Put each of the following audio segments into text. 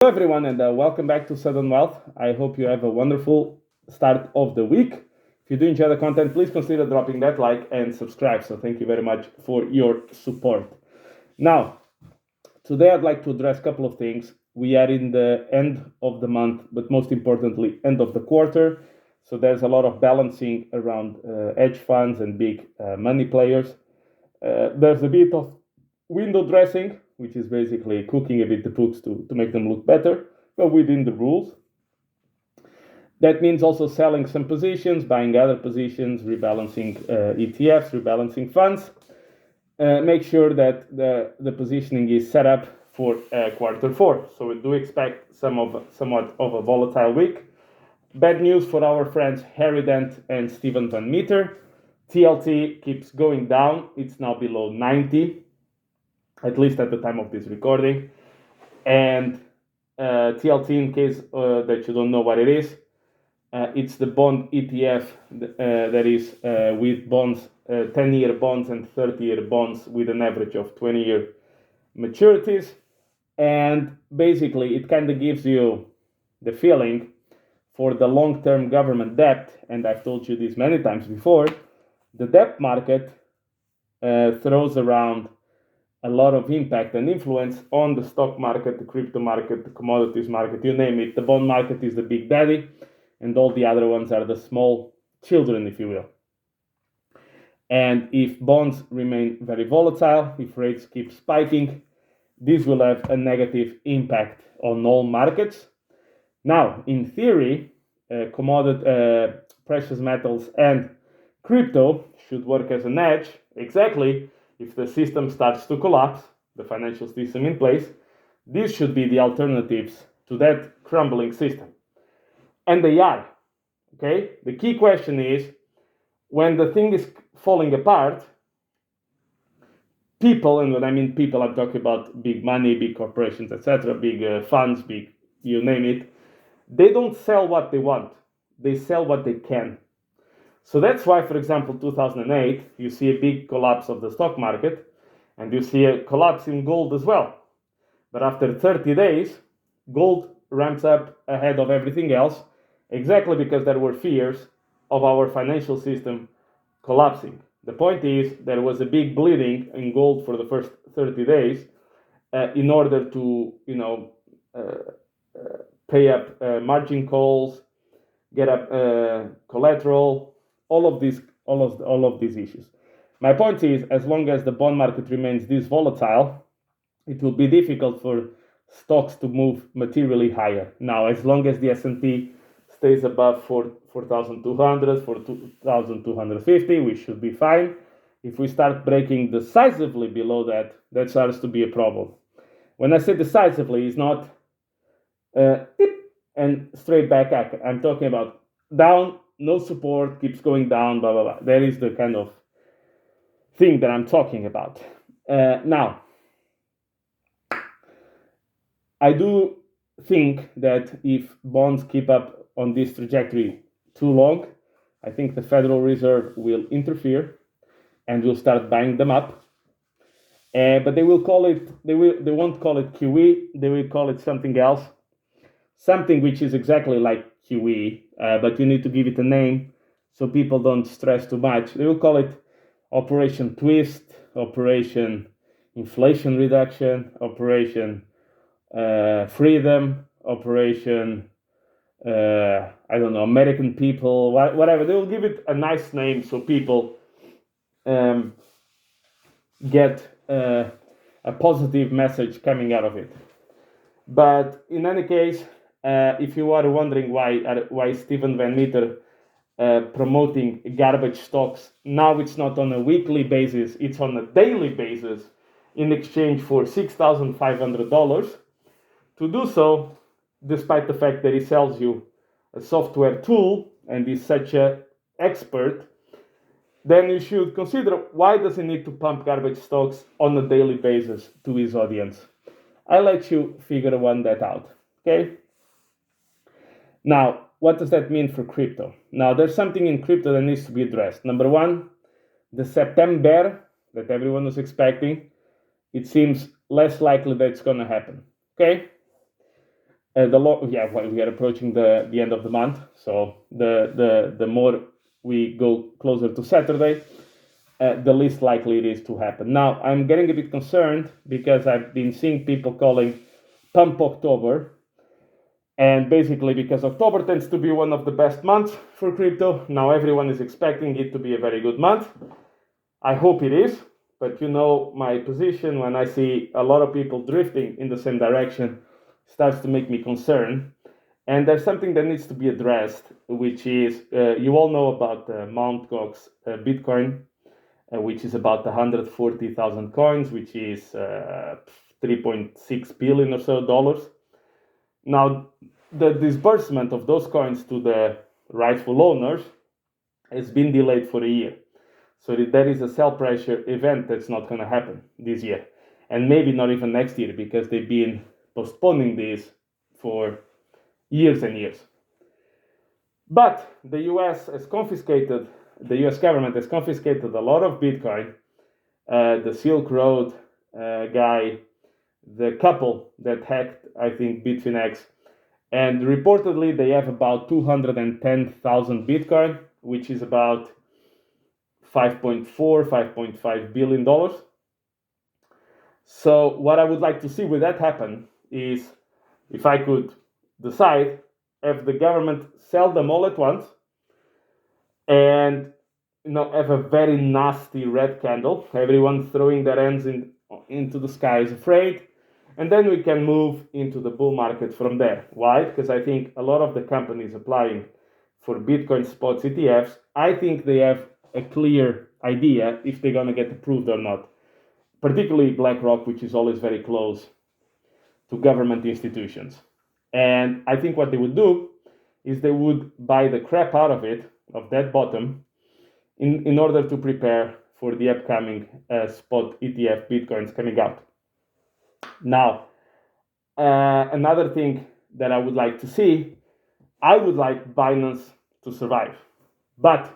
Hello, everyone, and welcome back to Sudden Wealth. I hope you have a wonderful start of the week. If you do enjoy the content, please consider dropping that like and subscribe. So, thank you very much for your support. Now, today I'd like to address a couple of things. We are in the end of the month, but most importantly, end of the quarter. So, there's a lot of balancing around hedge funds and big money players. There's a bit of window dressing, which is basically cooking a bit the books to make them look better, but within the rules. That means also selling some positions, buying other positions, rebalancing ETFs, rebalancing funds. Make sure that the positioning is set up for quarter four. So we do expect somewhat of a volatile week. Bad news for our friends Harry Dent and Steven Van Meter. TLT keeps going down. It's now below 90, at least at the time of this recording. And TLT, in case that you don't know what it is, it's the bond ETF that is with bonds, 10-year bonds and 30-year bonds with an average of 20-year maturities. And basically, it kind of gives you the feeling for the long-term government debt, and I've told you this many times before, the debt market throws around a lot of impact and influence on the stock market, the crypto market, the commodities market, you name it. The bond market is the big daddy, and all the other ones are the small children, if you will. And if bonds remain very volatile, if rates keep spiking, this will have a negative impact on all markets. Now, in theory, precious metals and crypto should work as an hedge, exactly. If the system starts to collapse, the financial system in place, these should be the alternatives to that crumbling system. And they are. Okay? The key question is, when the thing is falling apart, people, and when I mean people, I'm talking about big money, big corporations, etc., big funds, big, you name it, they don't sell what they want. They sell what they can. So that's why, for example, 2008, you see a big collapse of the stock market, and you see a collapse in gold as well. But after 30 days, gold ramps up ahead of everything else, exactly because there were fears of our financial system collapsing. The point is, there was a big bleeding in gold for the first 30 days in order to, pay up margin calls, get up collateral, all of these issues. My point is, as long as the bond market remains this volatile, it will be difficult for stocks to move materially higher. Now, as long as the S&P stays above 4,200, 4,250, we should be fine. If we start breaking decisively below that, that starts to be a problem. When I say decisively, it's not and straight back up. I'm talking about down, no support, keeps going down, blah, blah, blah. That is the kind of thing that I'm talking about. Now, I do think that if bonds keep up on this trajectory too long, I think the Federal Reserve will interfere and will start buying them up. But they won't call it QE, they will call it something else. Something which is exactly like QE, but you need to give it a name so people don't stress too much. They will call it Operation Twist, Operation Inflation Reduction, Operation Freedom, Operation, American People, whatever. They will give it a nice name so people get a positive message coming out of it. But in any case, if you are wondering why Steven Van Meter promoting garbage stocks, now it's not on a weekly basis, it's on a daily basis in exchange for $6,500. To do so, despite the fact that he sells you a software tool and is such an expert, then you should consider, why does he need to pump garbage stocks on a daily basis to his audience? I'll let you figure that out, okay? Now, what does that mean for crypto? Now, there's something in crypto that needs to be addressed. Number one, the September that everyone was expecting, it seems less likely that it's going to happen, okay? Well, we are approaching the end of the month, so the more we go closer to Saturday, the least likely it is to happen. Now, I'm getting a bit concerned because I've been seeing people calling Pump October, and basically because October tends to be one of the best months for crypto. Now everyone is expecting it to be a very good month. I hope it is, but you know my position when I see a lot of people drifting in the same direction starts to make me concerned. And there's something that needs to be addressed, which is you all know about Mt. Gox Bitcoin, which is about 140,000 coins, which is 3.6 billion or so dollars. Now, the disbursement of those coins to the rightful owners has been delayed for a year. So there is a sell pressure event that's not going to happen this year. And maybe not even next year, because they've been postponing this for years and years. But the US government has confiscated a lot of Bitcoin. The Silk Road guy, the couple that hacked, I think, Bitfinex, and reportedly they have about 210,000 Bitcoin, which is about $5.5 billion. So what I would like to see with that happen is, if I could decide, have the government sell them all at once and have a very nasty red candle, everyone throwing their hands into the sky is afraid, and then we can move into the bull market from there. Why? Because I think a lot of the companies applying for Bitcoin spots ETFs, I think they have a clear idea if they're going to get approved or not, particularly BlackRock, which is always very close to government institutions. And I think what they would do is they would buy the crap out of it, of that bottom, in order to prepare for the upcoming spot ETF Bitcoins coming out. Now, another thing that I would like to see, I would like Binance to survive. But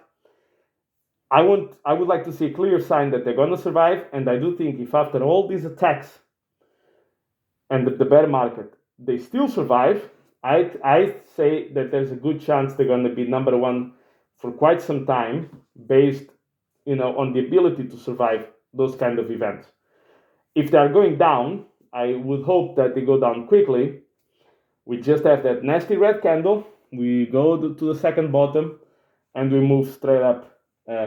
I would like to see a clear sign that they're going to survive. And I do think if after all these attacks and the bear market, they still survive, I say that there's a good chance they're going to be number one for quite some time, based on the ability to survive those kind of events. If they are going down, I would hope that they go down quickly. We just have that nasty red candle, we go to the second bottom, and we move straight up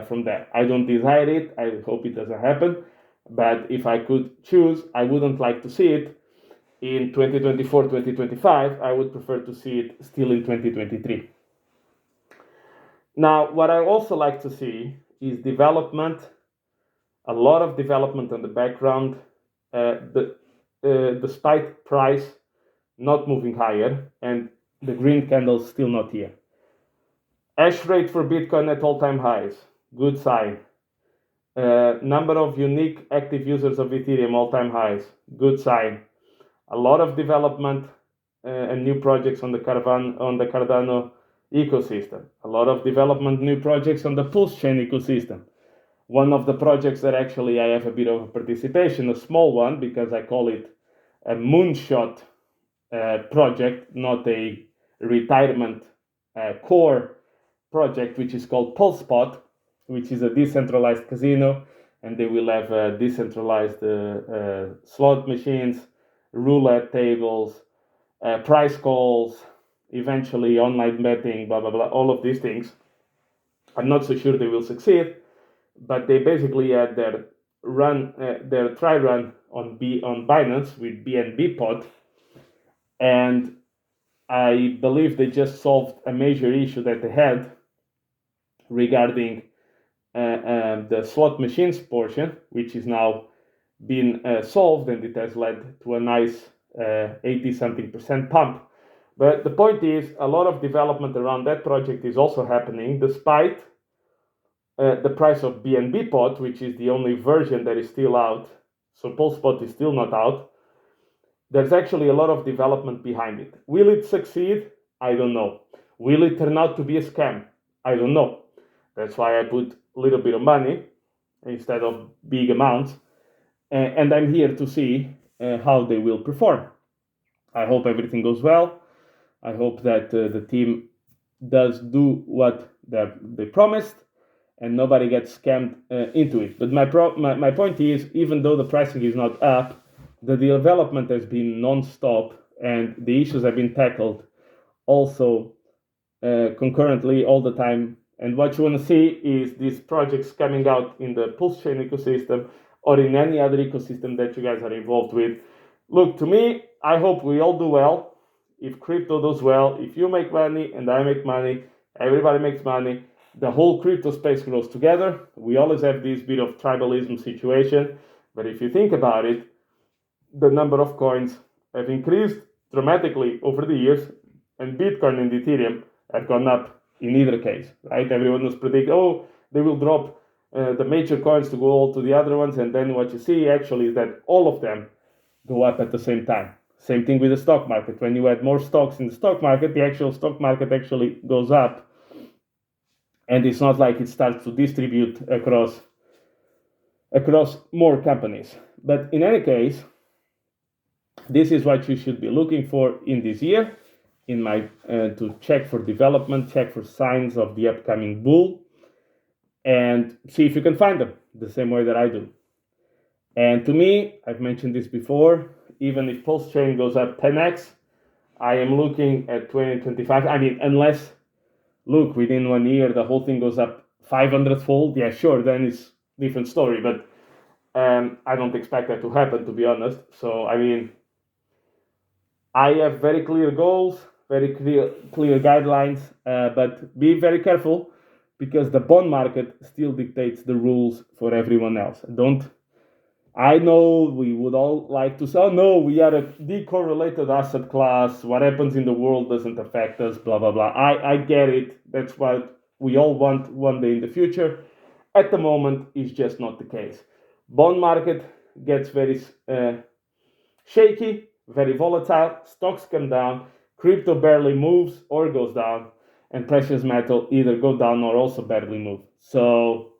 from there. I don't desire it, I hope it doesn't happen, but if I could choose, I wouldn't like to see it in 2024, 2025, I would prefer to see it still in 2023. Now, what I also like to see is development, a lot of development in the background, despite price not moving higher and the green candle still not here. Hash rate for Bitcoin at all-time highs, good sign. Number of unique active users of Ethereum all-time highs, good sign. A lot of development and new projects on the Cardano ecosystem. A lot of development, new projects on the Pulse Chain ecosystem. One of the projects that actually I have a bit of a participation, a small one, because I call it a moonshot project, not a retirement core project, which is called PulseSpot, which is a decentralized casino, and they will have decentralized slot machines, roulette tables, price calls, eventually online betting, blah, blah, blah, all of these things. I'm not so sure they will succeed, but they basically had their try run on Binance with BNB Pod, and I believe they just solved a major issue that they had regarding the slot machines portion, which is now been solved, and it has led to a nice 80-something% pump. But the point is, a lot of development around that project is also happening, despite the price of BNB Pod, which is the only version that is still out. So PulseSpot is still not out. There's actually a lot of development behind it. Will it succeed? I don't know. Will it turn out to be a scam? I don't know. That's why I put a little bit of money instead of big amounts. And I'm here to see how they will perform. I hope everything goes well. I hope that the team does do what they promised and nobody gets scammed into it. But my point is, even though the pricing is not up, the development has been non-stop and the issues have been tackled also concurrently all the time. And what you want to see is these projects coming out in the Pulse Chain ecosystem or in any other ecosystem that you guys are involved with. Look, to me, I hope we all do well. If crypto does well, if you make money and I make money, everybody makes money, the whole crypto space grows together. We always have this bit of tribalism situation, but if you think about it, the number of coins have increased dramatically over the years, and Bitcoin and Ethereum have gone up in either case, right? Everyone was predicting, oh, they will drop the major coins to go all to the other ones, and then what you see actually is that all of them go up at the same time. Same thing with the stock market. When you add more stocks in the stock market, the actual stock market actually goes up, and it's not like it starts to distribute across more companies. But in any case, this is what you should be looking for in this year, in my to check for development, check for signs of the upcoming bull, and see if you can find them the same way that I do. And to me, I've mentioned this before, even if Pulse Chain goes up 10x, I am looking at 2025. I mean, unless, look, within 1 year, the whole thing goes up 500-fold, yeah, sure, then it's a different story. But I don't expect that to happen, to be honest. So, I mean, I have very clear goals, very clear guidelines, but be very careful because the bond market still dictates the rules for everyone else. I know we would all like to say, oh no, we are a decorrelated asset class. What happens in the world doesn't affect us, blah, blah, blah. I get it. That's what we all want one day in the future. At the moment, it's just not the case. Bond market gets very shaky, very volatile. Stocks come down. Crypto barely moves or goes down. And precious metal either go down or also barely move. So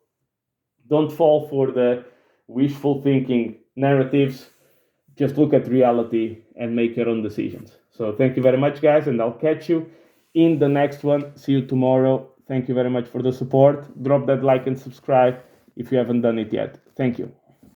don't fall for the wishful thinking narratives. Just look at reality and make your own decisions. So thank you very much, guys, and I'll catch you in the next one. See you tomorrow. Thank you very much for the support. Drop that like and subscribe if you haven't done it yet. Thank you.